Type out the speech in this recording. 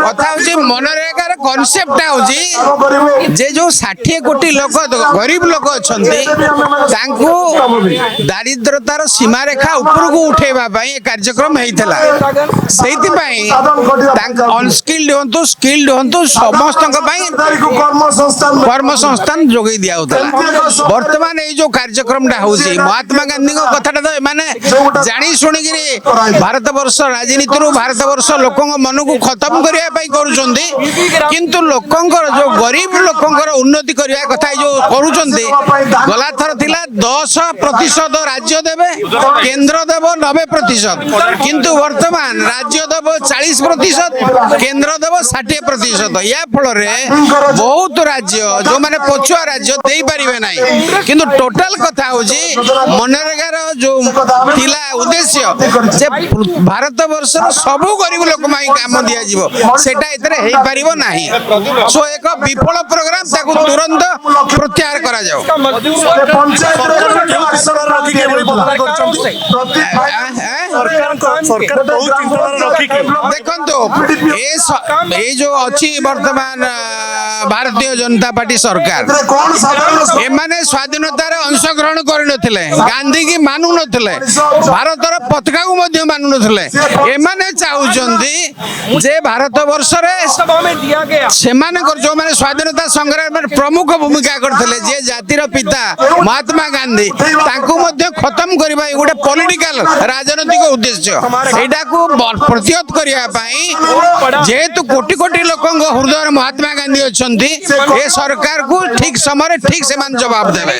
କଥା হচ্ছে মনরেগার কনসেপ্টটা হচ্ছে যে যে 60 কোটি লোক গরিব লোক অଛନ୍ତି তাଙ୍କୁ দারিদ্রতার সীমারেখা উপরକୁ উঠেଇବା ପାଇଁ ଏ କାର୍ଯ୍ୟକ୍ରମ ହେଇଥିଲା ସେଇଥିପାଇଁ ତାଙ୍କ ଅନସ୍କିଲ୍ଡ ହୁଅନ୍ତୁ ସ୍କିଲ୍ଡ ହୁଅନ୍ତୁ ସମସ୍ତଙ୍କ ପାଇଁ କର୍ମସଂସ୍ଥାନ ଯୋଗାଇ ଦିଆଯାଉଥିଲା ବର୍ତ୍ତମାନ ଏଇ ଯୋଉ କାର୍ଯ୍ୟକ୍ରମଟା ହଉଛି ମହାତ୍ମା ଗାନ୍ଧୀଙ୍କ କଥାଟା ତ ଏମାନେ ଜାଣି ଶୁଣିକିରି ଭାରତ ବର୍ଷ ରାଜନୀତିରୁ ଭାରତ ବର୍ଷ ଲୋକଙ୍କ ମନକୁ ଖତମ କରିବା ପାଇଁ କରୁଛନ୍ତି କିନ୍ତୁ ଲୋକଙ୍କର ଯୋଉ ଗରିବ ଲୋକଙ୍କର ଉନ୍ନତି କରିବା କଥା ଏ ଯୋଉ କରୁଛନ୍ତି ଗଲା ଥର ଥିଲା 10% ରାଜ୍ୟ ଦେବେ କେନ୍ଦ୍ର ଦେବ 90% କିନ୍ତୁ ବର୍ତ୍ତମାନ ରାଜ୍ୟ ଦେବ 40% କେନ୍ଦ୍ର ଦେବ 60% ଏହା ଫଳରେ ବହୁତ ରାଜ୍ୟ ଯୋଉମାନେ ପଛୁଆ ରାଜ୍ୟ ଦେଇପାରିବେ ନାହିଁ କିନ୍ତୁ ଟୋଟାଲ କଥା ହଉଛି ମନରେଗାର ଯୋଉ ଥିଲା ଉଦ୍ଦେଶ୍ୟ ଯେ ଭାରତ ବର୍ଷର ସବୁ ଗରିବ ଲୋକ ପାଇଁ କାମ ଦିଆଯିବ ସେଟା ଏଥିରେ ହେଇପାରିବ ନାହିଁ ସୋ ଏକ ବିଫଳ ପ୍ରୋଗ୍ରାମ ତାକୁ ତୁରନ୍ତ ପ୍ରତ୍ୟାହାର କରାଯାଉ ଦେଖନ୍ତୁ এই जो अच्छी वर्तमान भारतीय जनता पार्टी सरकार एमाने स्वाधीनतार अंशग्रहण करनथिले गांधी की मानु नथिले भारतर पताका को मध्य मानु नथिले एमाने चाहुचंदी जे भारत वर्ष रे सेमाने कर जो माने स्वाधीनता संग्राम में प्रमुख भूमिका करथिले जे जातिर पिता महात्मा गांधी तांको मध्य खत्म करबा गोटे पॉलिटिकल राजनीतिक उद्देश्य एटा को प्रतिहत करिया पई जेहेतु कोटी कोटी लोकंग हृदय महात्मा गांधी अछंती ए सरकार को ठीक समय ठीक से जवाब देवे।